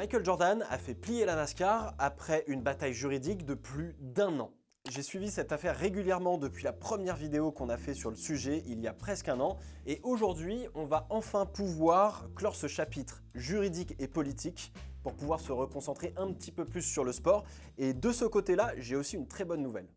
Michael Jordan a fait plier la NASCAR après une bataille juridique de plus d'1 an. J'ai suivi cette affaire régulièrement depuis la première vidéo qu'on a fait sur le sujet il y a presque 1 an, et aujourd'hui on va enfin pouvoir clore ce chapitre juridique et politique pour pouvoir se reconcentrer un petit peu plus sur le sport, et de ce côté-là, j'ai aussi une très bonne nouvelle.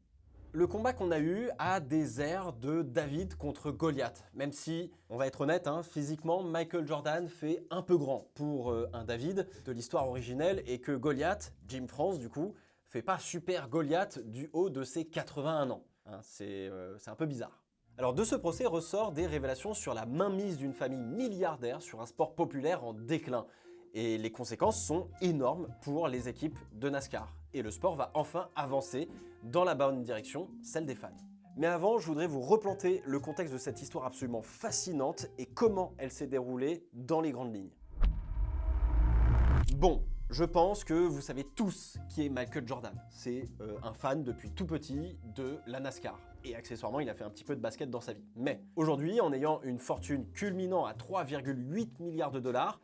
Le combat qu'on a eu a des airs de David contre Goliath, même si, on va être honnête, physiquement, Michael Jordan fait un peu grand pour un David de l'histoire originelle, et que Goliath, Jim France du coup, fait pas super Goliath du haut de ses 81 ans. C'est un peu bizarre. Alors de ce procès ressort des révélations sur la mainmise d'une famille milliardaire sur un sport populaire en déclin. Et les conséquences sont énormes pour les équipes de NASCAR. Et le sport va enfin avancer dans la bonne direction, celle des fans. Mais avant, je voudrais vous replanter le contexte de cette histoire absolument fascinante et comment elle s'est déroulée dans les grandes lignes. Bon, je pense que vous savez tous qui est Michael Jordan. C'est un fan depuis tout petit de la NASCAR. Et accessoirement, il a fait un petit peu de basket dans sa vie. Mais aujourd'hui, en ayant une fortune culminant à 3,8 milliards de dollars,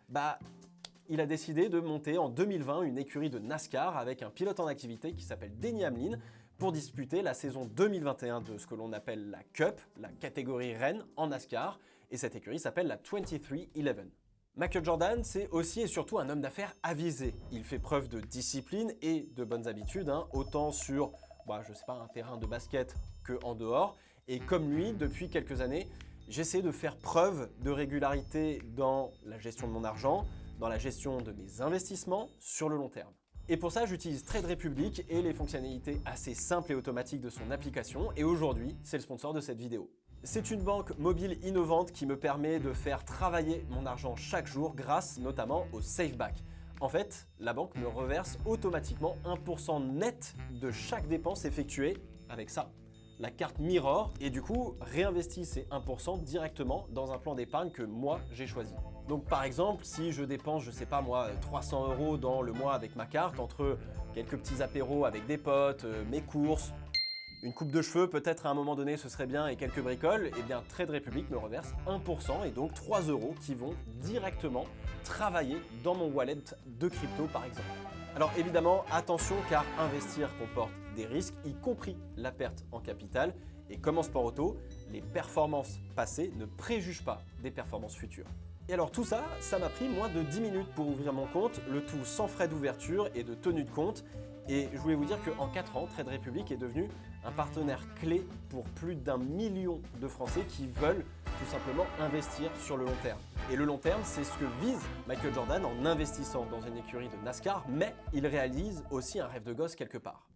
il a décidé de monter en 2020 une écurie de NASCAR avec un pilote en activité qui s'appelle Denny Hamlin pour disputer la saison 2021 de ce que l'on appelle la Cup, la catégorie reine en NASCAR, et cette écurie s'appelle la 23XI. Michael Jordan, c'est aussi et surtout un homme d'affaires avisé. Il fait preuve de discipline et de bonnes habitudes, autant sur, un terrain de basket que en dehors, et comme lui, depuis quelques années, j'essaie de faire preuve de régularité dans la gestion de mon argent, dans la gestion de mes investissements sur le long terme. Et pour ça, j'utilise Trade Republic et les fonctionnalités assez simples et automatiques de son application, et aujourd'hui, c'est le sponsor de cette vidéo. C'est une banque mobile innovante qui me permet de faire travailler mon argent chaque jour grâce notamment au SafeBack. En fait, la banque me reverse automatiquement 1% net de chaque dépense effectuée avec ça, la carte Mirror, et du coup réinvestit ces 1% directement dans un plan d'épargne que moi j'ai choisi. Donc par exemple, si je dépense, 300 € dans le mois avec ma carte, entre quelques petits apéros avec des potes, mes courses, une coupe de cheveux peut-être à un moment donné ce serait bien et quelques bricoles, et bien Trade Republic me reverse 1% et donc 3 € qui vont directement travailler dans mon wallet de crypto par exemple. Alors évidemment, attention car investir comporte des risques, y compris la perte en capital, et comme en sport auto, les performances passées ne préjugent pas des performances futures. Et alors tout ça, ça m'a pris moins de 10 minutes pour ouvrir mon compte, le tout sans frais d'ouverture et de tenue de compte. Et je voulais vous dire qu'en 4 ans, Trade Republic est devenu un partenaire clé pour plus d'1 million de Français qui veulent tout simplement investir sur le long terme. Et le long terme, c'est ce que vise Michael Jordan en investissant dans une écurie de NASCAR, mais il réalise aussi un rêve de gosse quelque part.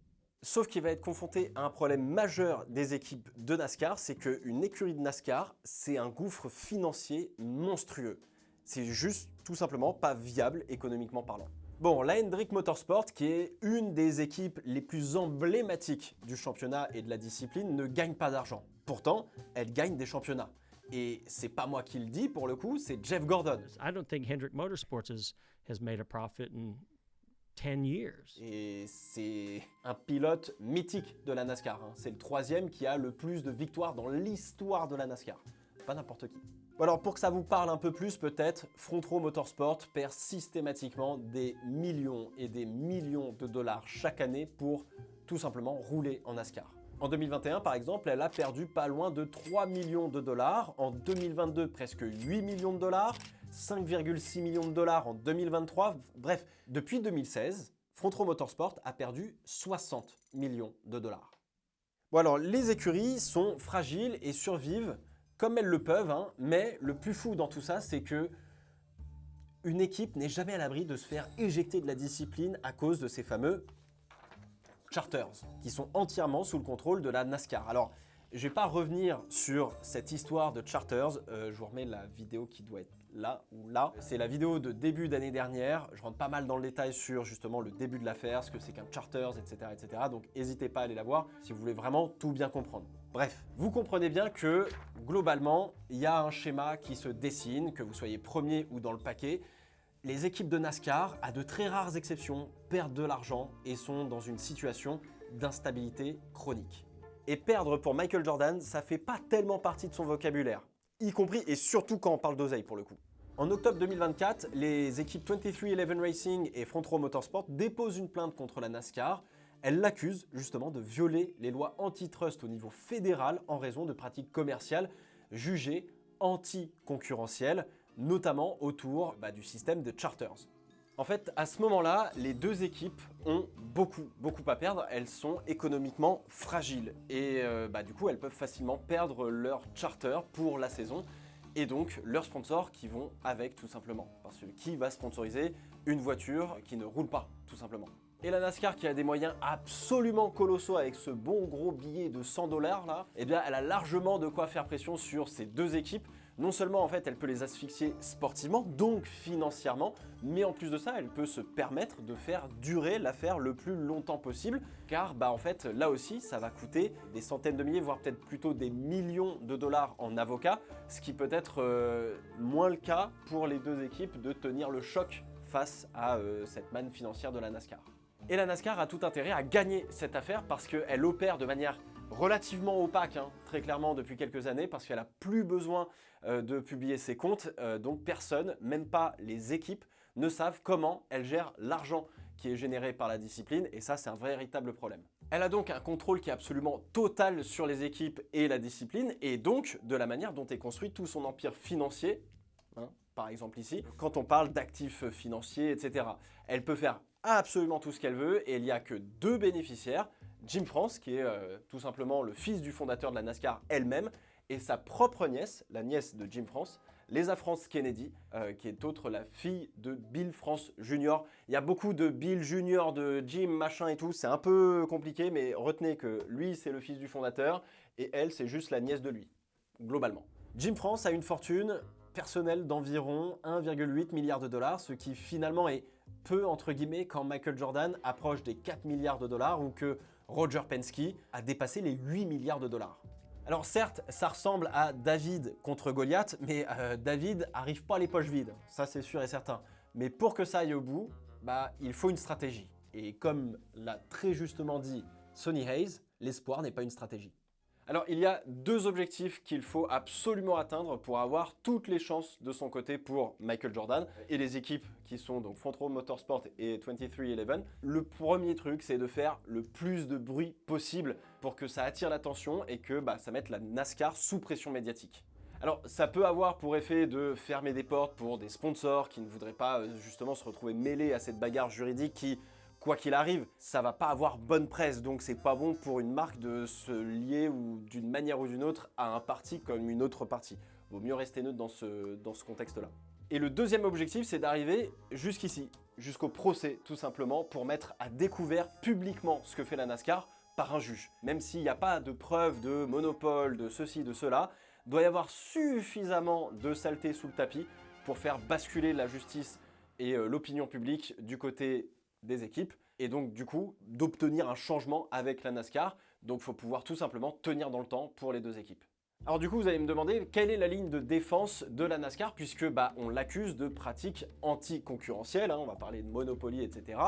Sauf qu'il va être confronté à un problème majeur des équipes de NASCAR, c'est qu'une écurie de NASCAR, c'est un gouffre financier monstrueux. C'est juste tout simplement pas viable économiquement parlant. Bon, la Hendrick Motorsport, qui est une des équipes les plus emblématiques du championnat et de la discipline, ne gagne pas d'argent. Pourtant, elle gagne des championnats. Et c'est pas moi qui le dis pour le coup, c'est Jeff Gordon. I don't think Hendrick Motorsports has made a profit in 10 years. Et c'est un pilote mythique de la NASCAR. C'est le 3e qui a le plus de victoires dans l'histoire de la NASCAR. Pas n'importe qui. Bon alors pour que ça vous parle un peu plus peut-être, Front Row Motorsport perd systématiquement des millions et des millions de dollars chaque année pour tout simplement rouler en NASCAR. En 2021 par exemple, elle a perdu pas loin de 3 millions de dollars, en 2022 presque 8 millions de dollars, 5,6 millions de dollars en 2023, bref, depuis 2016, Front Row Motorsport a perdu 60 millions de dollars. Bon alors les écuries sont fragiles et survivent comme elles le peuvent, mais le plus fou dans tout ça, c'est que une équipe n'est jamais à l'abri de se faire éjecter de la discipline à cause de ces fameux charters, qui sont entièrement sous le contrôle de la NASCAR. Alors, je vais pas revenir sur cette histoire de charters, je vous remets la vidéo qui doit être là ou là. C'est la vidéo de début d'année dernière, je rentre pas mal dans le détail sur justement le début de l'affaire, ce que c'est qu'un charters, etc., etc. Donc n'hésitez pas à aller la voir si vous voulez vraiment tout bien comprendre. Bref, vous comprenez bien que globalement, il y a un schéma qui se dessine, que vous soyez premier ou dans le paquet. Les équipes de NASCAR, à de très rares exceptions, perdent de l'argent et sont dans une situation d'instabilité chronique. Et perdre pour Michael Jordan, ça fait pas tellement partie de son vocabulaire, y compris et surtout quand on parle d'oseille pour le coup. En octobre 2024, les équipes 23XI Racing et Front Row Motorsport déposent une plainte contre la NASCAR. Elles l'accusent justement de violer les lois antitrust au niveau fédéral en raison de pratiques commerciales jugées anti-concurrentielles, notamment autour du système de charters. En fait, à ce moment-là, les deux équipes ont beaucoup à perdre. Elles sont économiquement fragiles et du coup, elles peuvent facilement perdre leur charter pour la saison et donc leurs sponsors qui vont avec tout simplement. Parce que qui va sponsoriser une voiture qui ne roule pas, tout simplement. Et la NASCAR qui a des moyens absolument colossaux avec ce bon gros billet de 100 $ là, eh bien elle a largement de quoi faire pression sur ces deux équipes. Non seulement en fait elle peut les asphyxier sportivement, donc financièrement, mais en plus de ça elle peut se permettre de faire durer l'affaire le plus longtemps possible, car en fait là aussi ça va coûter des centaines de milliers, voire peut-être plutôt des millions de dollars en avocats, ce qui peut être moins le cas pour les deux équipes de tenir le choc face à cette manne financière de la NASCAR. Et la NASCAR a tout intérêt à gagner cette affaire parce qu'elle opère de manière relativement opaque, très clairement depuis quelques années, parce qu'elle n'a plus besoin de publier ses comptes, donc personne, même pas les équipes, ne savent comment elle gère l'argent qui est généré par la discipline, et ça c'est un véritable problème. Elle a donc un contrôle qui est absolument total sur les équipes et la discipline, et donc de la manière dont est construit tout son empire financier, par exemple ici, quand on parle d'actifs financiers, etc. Elle peut faire absolument tout ce qu'elle veut et il n'y a que deux bénéficiaires, Jim France, qui est tout simplement le fils du fondateur de la NASCAR elle-même, et sa propre nièce, la nièce de Jim France, Lesa France Kennedy, qui est la fille de Bill France Jr. Il y a beaucoup de Bill Jr., de Jim machin et tout, c'est un peu compliqué, mais retenez que lui c'est le fils du fondateur et elle c'est juste la nièce de lui, globalement. Jim France a une fortune personnelle d'environ 1,8 milliard de dollars, ce qui finalement est peu entre guillemets quand Michael Jordan approche des 4 milliards de dollars ou que Roger Penske a dépassé les 8 milliards de dollars. Alors certes, ça ressemble à David contre Goliath, mais David arrive pas les poches vides, ça c'est sûr et certain. Mais pour que ça aille au bout, il faut une stratégie. Et comme l'a très justement dit Sonny Hayes, l'espoir n'est pas une stratégie. Alors il y a deux objectifs qu'il faut absolument atteindre pour avoir toutes les chances de son côté pour Michael Jordan et les équipes qui sont donc Front Row Motorsport et 23XI. Le premier truc c'est de faire le plus de bruit possible pour que ça attire l'attention et que ça mette la NASCAR sous pression médiatique. Alors ça peut avoir pour effet de fermer des portes pour des sponsors qui ne voudraient pas justement se retrouver mêlés à cette bagarre juridique qui, quoi qu'il arrive, ça va pas avoir bonne presse, donc c'est pas bon pour une marque de se lier ou d'une manière ou d'une autre à un parti comme une autre partie. Vaut mieux rester neutre dans ce contexte-là. Et le deuxième objectif, c'est d'arriver jusqu'ici, jusqu'au procès tout simplement, pour mettre à découvert publiquement ce que fait la NASCAR par un juge. Même s'il n'y a pas de preuve de monopole, de ceci, de cela, doit y avoir suffisamment de saleté sous le tapis pour faire basculer la justice et l'opinion publique du côté des équipes et donc du coup d'obtenir un changement avec la NASCAR. Donc il faut pouvoir tout simplement tenir dans le temps pour les deux équipes. Alors du coup vous allez me demander quelle est la ligne de défense de la NASCAR puisque on l'accuse de pratiques anti-concurrentielles, on va parler de monopoly etc.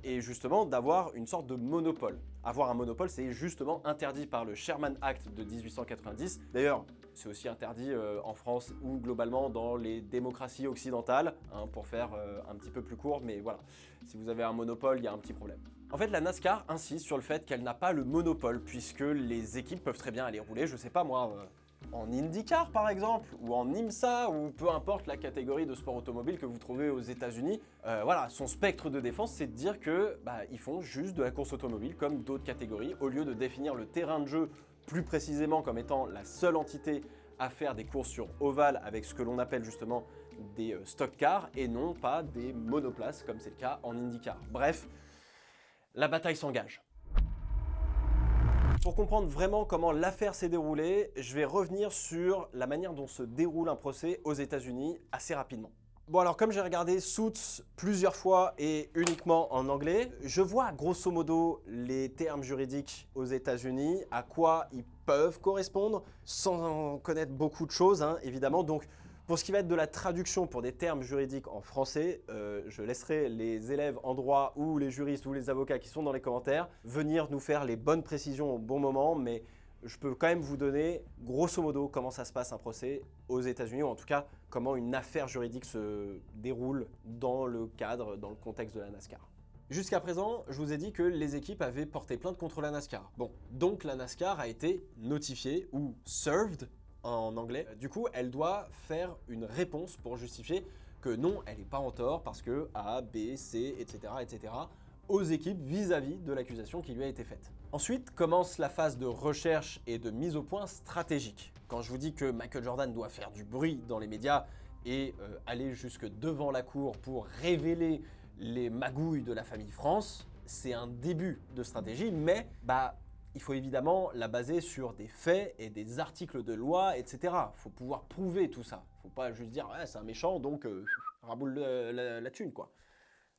Et justement d'avoir une sorte de monopole. Avoir un monopole c'est justement interdit par le Sherman Act de 1890. D'ailleurs c'est aussi interdit en France ou globalement dans les démocraties occidentales, pour faire un petit peu plus court, mais voilà. Si vous avez un monopole, il y a un petit problème. En fait, la NASCAR insiste sur le fait qu'elle n'a pas le monopole, puisque les équipes peuvent très bien aller rouler, je sais pas moi, en IndyCar par exemple, ou en IMSA, ou peu importe la catégorie de sport automobile que vous trouvez aux États-Unis. Voilà, son spectre de défense, c'est de dire que ils font juste de la course automobile comme d'autres catégories, au lieu de définir le terrain de jeu plus précisément comme étant la seule entité à faire des courses sur ovale avec ce que l'on appelle justement des stock cars et non pas des monoplaces comme c'est le cas en IndyCar. Bref, la bataille s'engage. Pour comprendre vraiment comment l'affaire s'est déroulée, je vais revenir sur la manière dont se déroule un procès aux États-Unis assez rapidement. Bon alors comme j'ai regardé Suits plusieurs fois et uniquement en anglais, je vois grosso modo les termes juridiques aux États-Unis, à quoi ils peuvent correspondre, sans en connaître beaucoup de choses évidemment. Donc pour ce qui va être de la traduction pour des termes juridiques en français, je laisserai les élèves en droit ou les juristes ou les avocats qui sont dans les commentaires venir nous faire les bonnes précisions au bon moment, mais je peux quand même vous donner grosso modo comment ça se passe un procès aux États-Unis, ou en tout cas comment une affaire juridique se déroule dans le cadre, dans le contexte de la NASCAR. Jusqu'à présent, je vous ai dit que les équipes avaient porté plainte contre la NASCAR. Bon, donc la NASCAR a été notifiée, ou served en anglais. Du coup, elle doit faire une réponse pour justifier que non, elle n'est pas en tort parce que A, B, C, etc., etc., aux équipes vis-à-vis de l'accusation qui lui a été faite. Ensuite commence la phase de recherche et de mise au point stratégique. Quand je vous dis que Michael Jordan doit faire du bruit dans les médias et aller jusque devant la cour pour révéler les magouilles de la famille France, c'est un début de stratégie, mais il faut évidemment la baser sur des faits et des articles de loi, etc. Il faut pouvoir prouver tout ça. Il ne faut pas juste dire ouais, c'est un méchant, donc raboule la thune, quoi.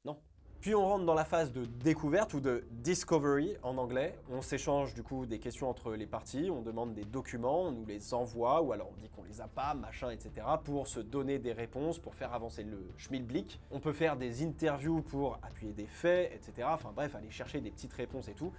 Non. Puis on rentre dans la phase de découverte ou de discovery en anglais. On s'échange du coup des questions entre les parties, on demande des documents, on nous les envoie ou alors on dit qu'on les a pas, machin, etc. pour se donner des réponses, pour faire avancer le schmilblick. On peut faire des interviews pour appuyer des faits, etc. Enfin bref, aller chercher des petites réponses et tout.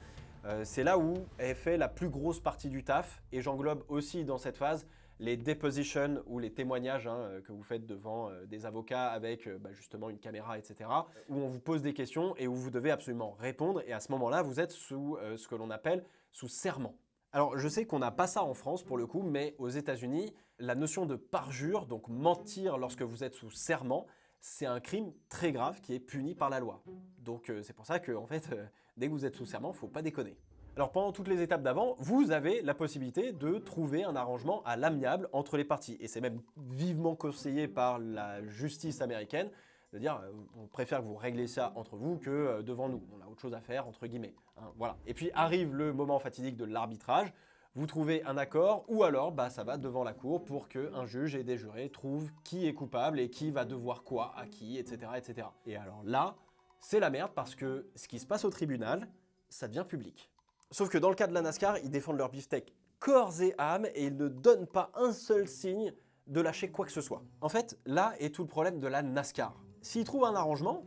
C'est là où est fait la plus grosse partie du taf et j'englobe aussi dans cette phase les depositions ou les témoignages que vous faites devant des avocats avec justement une caméra, etc. où on vous pose des questions et où vous devez absolument répondre et à ce moment-là, vous êtes sous ce que l'on appelle sous serment. Alors je sais qu'on n'a pas ça en France pour le coup, mais aux États-Unis, la notion de parjure, donc mentir lorsque vous êtes sous serment, c'est un crime très grave qui est puni par la loi. Donc c'est pour ça que en fait, dès que vous êtes sous serment, il ne faut pas déconner. Alors pendant toutes les étapes d'avant, vous avez la possibilité de trouver un arrangement à l'amiable entre les parties. Et c'est même vivement conseillé par la justice américaine de dire on préfère que vous régliez ça entre vous que devant nous. On a autre chose à faire, entre guillemets. Voilà. Et puis arrive le moment fatidique de l'arbitrage. Vous trouvez un accord ou alors ça va devant la cour pour qu'un juge et des jurés trouvent qui est coupable et qui va devoir quoi à qui, etc., etc. Et alors là, c'est la merde parce que ce qui se passe au tribunal, ça devient public. Sauf que dans le cas de la NASCAR, ils défendent leur beefsteak corps et âme et ils ne donnent pas un seul signe de lâcher quoi que ce soit. En fait, là est tout le problème de la NASCAR. S'ils trouvent un arrangement,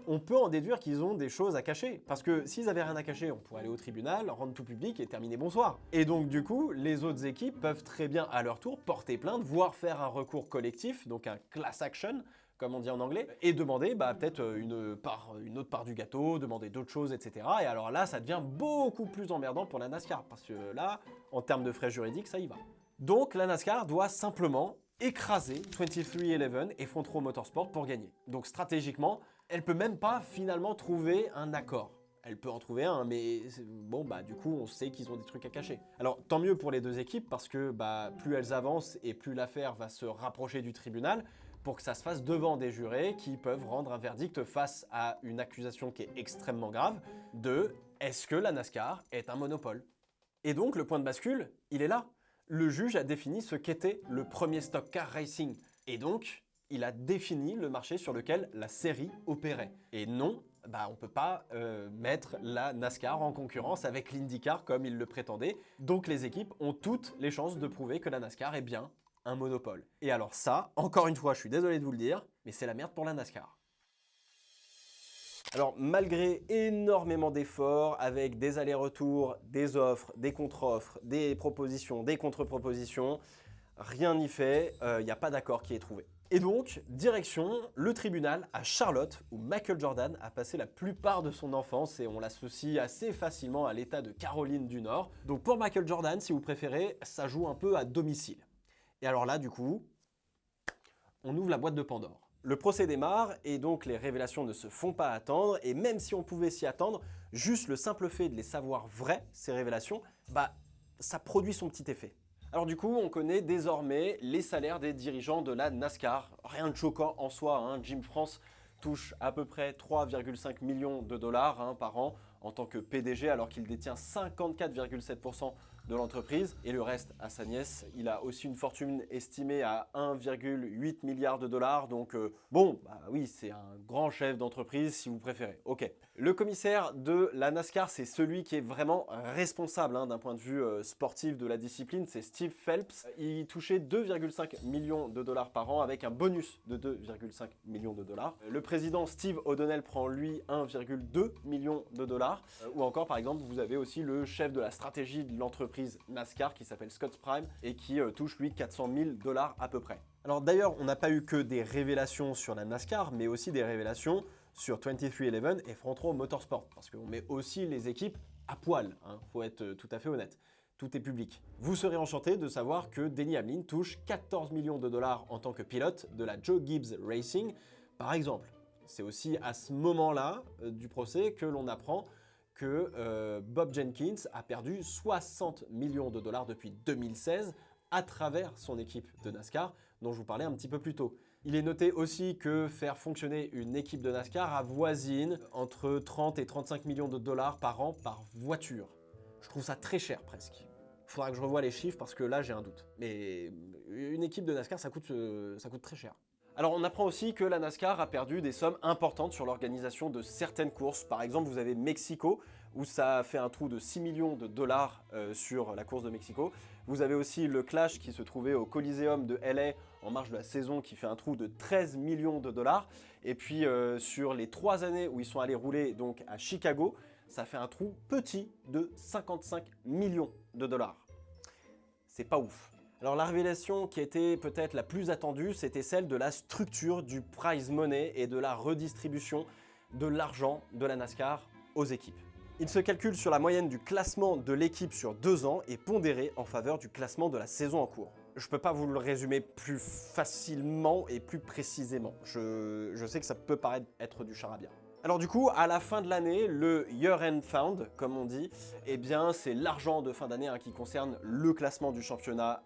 on peut en déduire qu'ils ont des choses à cacher. Parce que s'ils avaient rien à cacher, on pourrait aller au tribunal, rendre tout public et terminer bonsoir. Et donc du coup, les autres équipes peuvent très bien à leur tour porter plainte, voire faire un recours collectif, donc un class action, comme on dit en anglais, et demander peut-être une autre part du gâteau, demander d'autres choses, etc. Et alors là, ça devient beaucoup plus emmerdant pour la NASCAR, parce que là, en termes de frais juridiques, ça y va. Donc la NASCAR doit simplement écraser 23XI et Fontro Motorsport pour gagner. Donc stratégiquement, elle peut même pas finalement trouver un accord. Elle peut en trouver un, mais bon, du coup, on sait qu'ils ont des trucs à cacher. Alors, tant mieux pour les deux équipes, parce que plus elles avancent et plus l'affaire va se rapprocher du tribunal, pour que ça se fasse devant des jurés qui peuvent rendre un verdict face à une accusation qui est extrêmement grave de « est-ce que la NASCAR est un monopole ?» Et donc, le point de bascule, il est là. Le juge a défini ce qu'était le premier stock car racing. Et donc, il a défini le marché sur lequel la série opérait. Et non, on ne peut pas mettre la NASCAR en concurrence avec l'IndyCar comme il le prétendait. Donc les équipes ont toutes les chances de prouver que la NASCAR est bien un monopole. Et alors ça, encore une fois, je suis désolé de vous le dire, mais c'est la merde pour la NASCAR. Alors malgré énormément d'efforts, avec des allers-retours, des offres, des contre-offres, des propositions, des contre-propositions, rien n'y fait, il n'y a pas d'accord qui est trouvé. Et donc, direction le tribunal à Charlotte, où Michael Jordan a passé la plupart de son enfance et on l'associe assez facilement à l'état de Caroline du Nord. Donc pour Michael Jordan, si vous préférez, ça joue un peu à domicile. Et alors là, du coup, on ouvre la boîte de Pandore. Le procès démarre et donc les révélations ne se font pas attendre et même si on pouvait s'y attendre, juste le simple fait de les savoir vraies, ces révélations, ça produit son petit effet. Alors du coup, on connaît désormais les salaires des dirigeants de la NASCAR. Rien de choquant en soi, Jim France touche à peu près 3,5 millions de dollars par an en tant que PDG alors qu'il détient 54,7% de l'entreprise et le reste à sa nièce. Il a aussi une fortune estimée à 1,8 milliard de dollars. Donc oui, c'est un grand chef d'entreprise si vous préférez. Ok. Le commissaire de la NASCAR, c'est celui qui est vraiment responsable d'un point de vue sportif de la discipline, c'est Steve Phelps. Il touchait 2,5 millions de dollars par an avec un bonus de 2,5 millions de dollars. Le président Steve O'Donnell prend lui 1,2 million de dollars. Ou encore par exemple, vous avez aussi le chef de la stratégie de l'entreprise entreprise NASCAR qui s'appelle Scotts Prime et qui touche lui 400 000 $ à peu près. Alors d'ailleurs, on n'a pas eu que des révélations sur la NASCAR, mais aussi des révélations sur 23XI et Frontrow Motorsport, parce qu'on met aussi les équipes à poil, faut être tout à fait honnête. Tout est public. Vous serez enchanté de savoir que Denny Hamlin touche 14 millions de dollars en tant que pilote de la Joe Gibbs Racing, par exemple. C'est aussi à ce moment-là du procès que l'on apprend que Bob Jenkins a perdu 60 millions de dollars depuis 2016 à travers son équipe de NASCAR, dont je vous parlais un petit peu plus tôt. Il est noté aussi que faire fonctionner une équipe de NASCAR avoisine entre 30 et 35 millions de dollars par an par voiture. Je trouve ça très cher presque. Il faudra que je revoie les chiffres parce que là j'ai un doute. Mais une équipe de NASCAR ça coûte très cher. Alors on apprend aussi que la NASCAR a perdu des sommes importantes sur l'organisation de certaines courses. Par exemple vous avez Mexico où ça a fait un trou de 6 millions de dollars sur la course de Mexico. Vous avez aussi le Clash qui se trouvait au Coliseum de LA en marge de la saison qui fait un trou de 13 millions de dollars. Et puis sur les 3 années où ils sont allés rouler donc à Chicago, ça fait un trou petit de 55 millions de dollars. C'est pas ouf. Alors la révélation qui était peut-être la plus attendue, c'était celle de la structure du prize money et de la redistribution de l'argent de la NASCAR aux équipes. Il se calcule sur la moyenne du classement de l'équipe sur 2 ans et pondéré en faveur du classement de la saison en cours. Je peux pas vous le résumer plus facilement et plus précisément. Je sais que ça peut paraître être du charabia. Alors du coup, à la fin de l'année, le Year-End Fund, comme on dit, eh bien c'est l'argent de fin d'année qui concerne le classement du championnat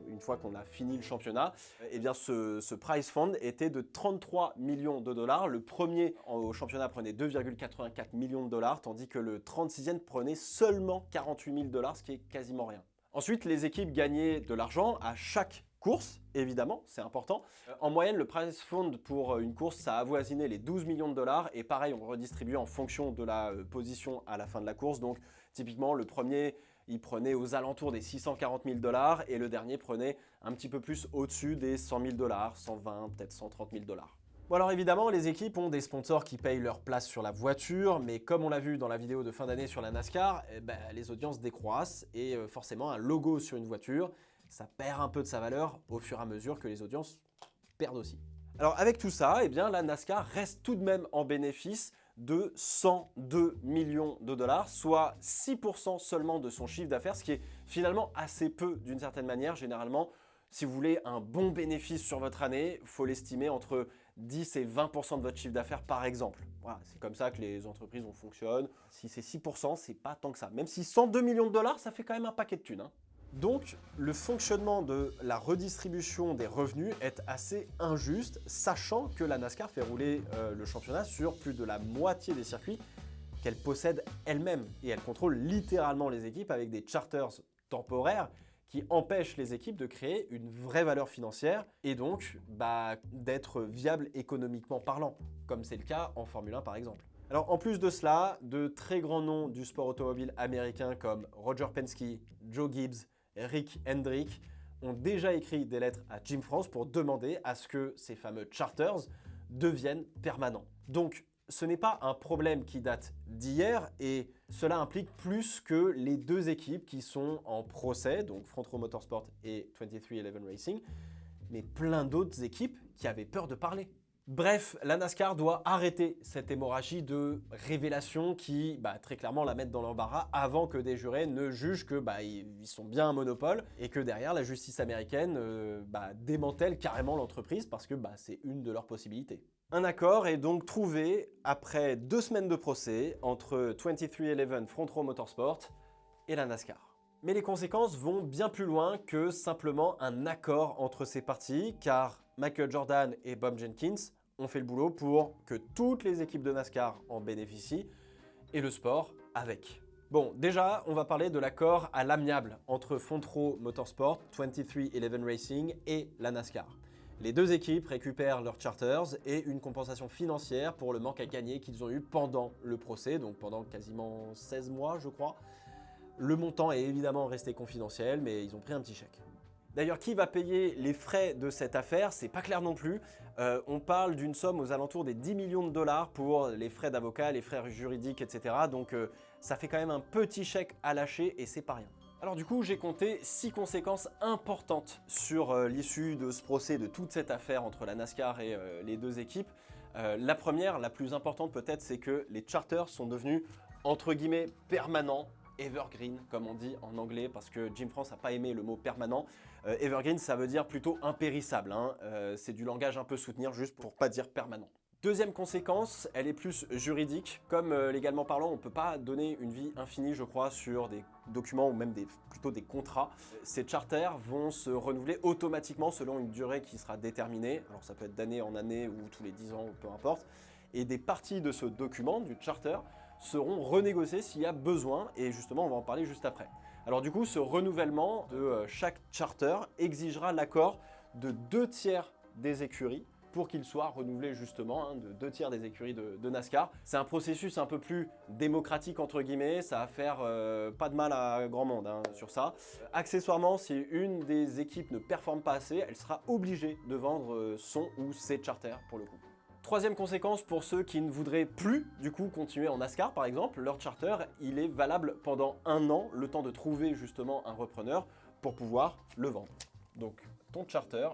une fois qu'on a fini le championnat. Eh bien ce prize fund était de 33 millions de dollars. Le premier au championnat prenait 2,84 millions de dollars, tandis que le 36e prenait seulement 48 000 $, ce qui est quasiment rien. Ensuite, les équipes gagnaient de l'argent à chaque course, évidemment, c'est important. En moyenne, le prize fund pour une course, ça a avoisiné les 12 millions de dollars et pareil, on redistribue en fonction de la position à la fin de la course. Donc, typiquement, le premier, il prenait aux alentours des 640 000 $ et le dernier prenait un petit peu plus au-dessus des 100 000 $, 120, peut-être 130 000 $. Bon alors évidemment, les équipes ont des sponsors qui payent leur place sur la voiture, mais comme on l'a vu dans la vidéo de fin d'année sur la NASCAR, les audiences décroissent et forcément un logo sur une voiture, ça perd un peu de sa valeur au fur et à mesure que les audiences perdent aussi. Alors avec tout ça, eh bien, la NASCAR reste tout de même en bénéfice de 102 millions de dollars, soit 6% seulement de son chiffre d'affaires, ce qui est finalement assez peu d'une certaine manière. Généralement, si vous voulez un bon bénéfice sur votre année, il faut l'estimer entre 10 et 20% de votre chiffre d'affaires par exemple. Voilà, c'est comme ça que les entreprises fonctionnent. Si c'est 6%, c'est pas tant que ça. Même si 102 millions de dollars, ça fait quand même un paquet de thunes. Donc, le fonctionnement de la redistribution des revenus est assez injuste, sachant que la NASCAR fait rouler le championnat sur plus de la moitié des circuits qu'elle possède elle-même. Et elle contrôle littéralement les équipes avec des charters temporaires qui empêchent les équipes de créer une vraie valeur financière et donc d'être viables économiquement parlant, comme c'est le cas en Formule 1 par exemple. Alors en plus de cela, de très grands noms du sport automobile américain comme Roger Penske, Joe Gibbs, Rick Hendrick ont déjà écrit des lettres à Jim France pour demander à ce que ces fameux charters deviennent permanents. Donc ce n'est pas un problème qui date d'hier et cela implique plus que les deux équipes qui sont en procès, donc Frontrow Motorsport et 23XI Racing, mais plein d'autres équipes qui avaient peur de parler. Bref, la NASCAR doit arrêter cette hémorragie de révélations qui, très clairement, la mettent dans l'embarras avant que des jurés ne jugent que ils sont bien un monopole et que derrière, la justice américaine démantèle carrément l'entreprise parce que c'est une de leurs possibilités. Un accord est donc trouvé après 2 semaines de procès entre 23XI Frontrow Motorsport et la NASCAR. Mais les conséquences vont bien plus loin que simplement un accord entre ces parties, car Michael Jordan et Bob Jenkins ont fait le boulot pour que toutes les équipes de NASCAR en bénéficient et le sport avec. Bon, déjà, on va parler de l'accord à l'amiable entre Frontrow Motorsport, 23XI Racing et la NASCAR. Les deux équipes récupèrent leurs charters et une compensation financière pour le manque à gagner qu'ils ont eu pendant le procès, donc pendant quasiment 16 mois, je crois. Le montant est évidemment resté confidentiel, mais ils ont pris un petit chèque. D'ailleurs, qui va payer les frais de cette affaire? C'est pas clair non plus. On parle d'une somme aux alentours des 10 millions de dollars pour les frais d'avocat, les frais juridiques, etc. Donc ça fait quand même un petit chèque à lâcher et c'est pas rien. Alors du coup, j'ai compté 6 conséquences importantes sur l'issue de ce procès, de toute cette affaire entre la NASCAR et les deux équipes. La première, la plus importante peut-être, c'est que les charters sont devenus, entre guillemets, permanents, evergreen, comme on dit en anglais, parce que Jim France n'a pas aimé le mot permanent. Evergreen, ça veut dire plutôt impérissable, hein. C'est du langage un peu soutenir, juste pour pas dire permanent. Deuxième conséquence, elle est plus juridique. Comme légalement parlant, on ne peut pas donner une vie infinie, je crois, sur des documents ou même plutôt des contrats. Ces charters vont se renouveler automatiquement selon une durée qui sera déterminée. Alors ça peut être d'année en année ou tous les 10 ans, ou peu importe. Et des parties de ce document, du charter, seront renégociées s'il y a besoin. Et justement, on va en parler juste après. Alors du coup, ce renouvellement de chaque charter exigera l'accord de 2/3 des écuries pour qu'il soit renouvelé justement, de 2/3 des écuries de NASCAR. C'est un processus un peu plus démocratique entre guillemets, ça va faire pas de mal à grand monde sur ça. Accessoirement, si une des équipes ne performe pas assez, elle sera obligée de vendre son ou ses charters pour le coup. Troisième conséquence pour ceux qui ne voudraient plus du coup continuer en NASCAR par exemple, leur charter il est valable pendant 1 an, le temps de trouver justement un repreneur pour pouvoir le vendre. Donc ton charter,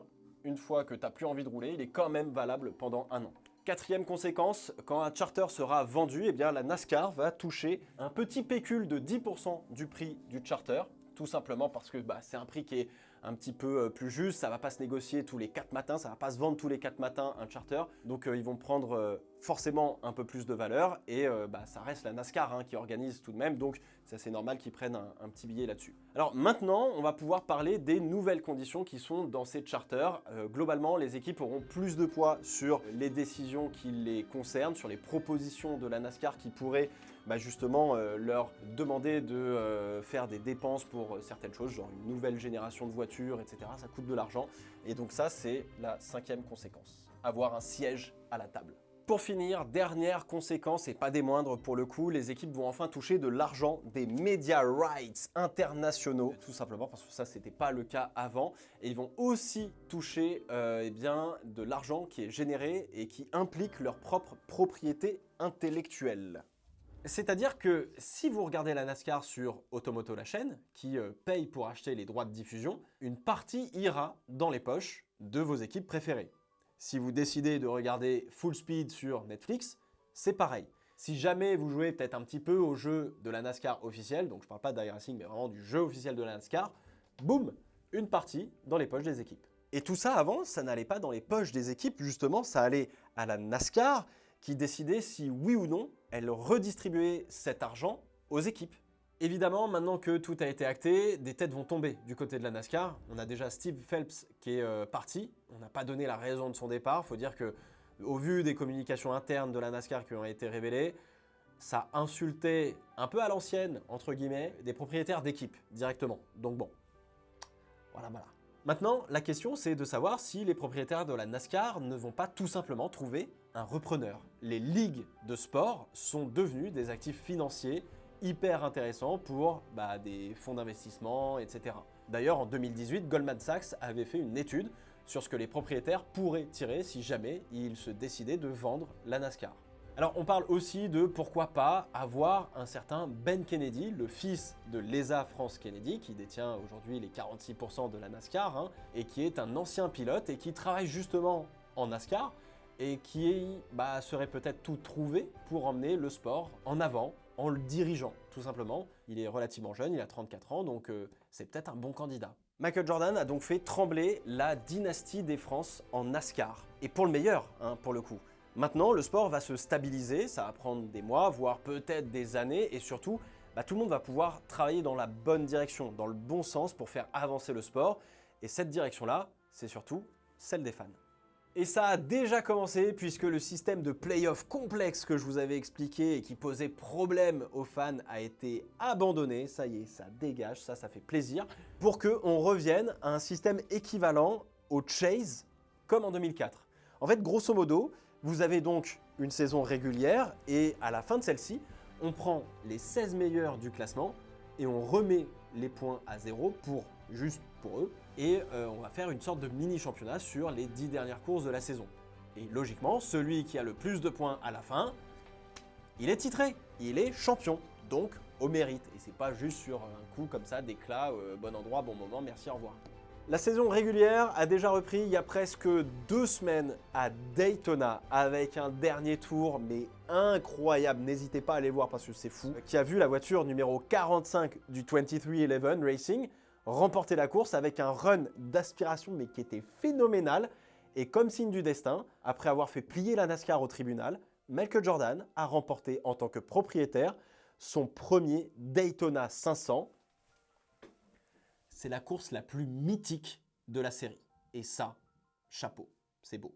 une fois que tu n'as plus envie de rouler, il est quand même valable pendant 1 an. Quatrième conséquence, quand un charter sera vendu, eh bien la NASCAR va toucher un petit pécule de 10% du prix du charter, tout simplement parce que c'est un prix qui est un petit peu plus juste, ça ne va pas se négocier tous les 4 matins, ça ne va pas se vendre tous les 4 matins un charter, donc ils vont prendre forcément un peu plus de valeur et ça reste la NASCAR qui organise tout de même, donc c'est assez normal qu'ils prennent un petit billet là-dessus. Alors maintenant, on va pouvoir parler des nouvelles conditions qui sont dans ces charters. Globalement, les équipes auront plus de poids sur les décisions qui les concernent, sur les propositions de la NASCAR qui pourraient justement leur demander de faire des dépenses pour certaines choses, genre une nouvelle génération de voitures, etc. Ça coûte de l'argent. Et donc ça, c'est la 5e conséquence. Avoir un siège à la table. Pour finir, dernière conséquence, et pas des moindres pour le coup, les équipes vont enfin toucher de l'argent, des media rights internationaux, tout simplement parce que ça, c'était pas le cas avant. Et ils vont aussi toucher de l'argent qui est généré et qui implique leur propre propriété intellectuelle. C'est-à-dire que si vous regardez la NASCAR sur Automoto la chaîne, qui paye pour acheter les droits de diffusion, une partie ira dans les poches de vos équipes préférées. Si vous décidez de regarder Full Speed sur Netflix, c'est pareil. Si jamais vous jouez peut-être un petit peu au jeu de la NASCAR officielle, donc je ne parle pas d'iRacing mais vraiment du jeu officiel de la NASCAR, boum, une partie dans les poches des équipes. Et tout ça avant, ça n'allait pas dans les poches des équipes, justement, ça allait à la NASCAR qui décidait si oui ou non elle redistribuait cet argent aux équipes. Évidemment, maintenant que tout a été acté, des têtes vont tomber du côté de la NASCAR. On a déjà Steve Phelps qui est parti. On n'a pas donné la raison de son départ. Il faut dire que, au vu des communications internes de la NASCAR qui ont été révélées, ça insultait un peu à l'ancienne, entre guillemets, des propriétaires d'équipes directement. Donc bon, voilà. Maintenant, la question c'est de savoir si les propriétaires de la NASCAR ne vont pas tout simplement trouver un repreneur. Les ligues de sport sont devenues des actifs financiers hyper intéressant pour des fonds d'investissement, etc. D'ailleurs, en 2018, Goldman Sachs avait fait une étude sur ce que les propriétaires pourraient tirer si jamais ils se décidaient de vendre la NASCAR. Alors, on parle aussi de pourquoi pas avoir un certain Ben Kennedy, le fils de Lesa France Kennedy, qui détient aujourd'hui les 46% de la NASCAR, et qui est un ancien pilote et qui travaille justement en NASCAR et qui serait peut-être tout trouvé pour emmener le sport en avant, en le dirigeant, tout simplement. Il est relativement jeune, il a 34 ans, donc c'est peut-être un bon candidat. Michael Jordan a donc fait trembler la dynastie des France en NASCAR. Et pour le meilleur, pour le coup. Maintenant, le sport va se stabiliser, ça va prendre des mois, voire peut-être des années, et surtout, tout le monde va pouvoir travailler dans la bonne direction, dans le bon sens pour faire avancer le sport. Et cette direction-là, c'est surtout celle des fans. Et ça a déjà commencé puisque le système de play-off complexe que je vous avais expliqué et qui posait problème aux fans a été abandonné. Ça y est, ça dégage, ça fait plaisir. Pour qu'on revienne à un système équivalent au Chase comme en 2004. En fait, grosso modo, vous avez donc une saison régulière et à la fin de celle-ci, on prend les 16 meilleurs du classement et on remet les points à zéro juste pour eux. Et on va faire une sorte de mini-championnat sur les 10 dernières courses de la saison. Et logiquement, celui qui a le plus de points à la fin, il est titré, il est champion. Donc, au mérite. Et c'est pas juste sur un coup comme ça, d'éclat, bon endroit, bon moment, merci, au revoir. La saison régulière a déjà repris il y a presque 2 semaines à Daytona avec un dernier tour, mais incroyable. N'hésitez pas à aller voir parce que c'est fou. Qui a vu la voiture numéro 45 du 2311 Racing remporter la course avec un run d'aspiration, mais qui était phénoménal. Et comme signe du destin, après avoir fait plier la NASCAR au tribunal, Michael Jordan a remporté en tant que propriétaire son premier Daytona 500. C'est la course la plus mythique de la série. Et ça, chapeau, c'est beau.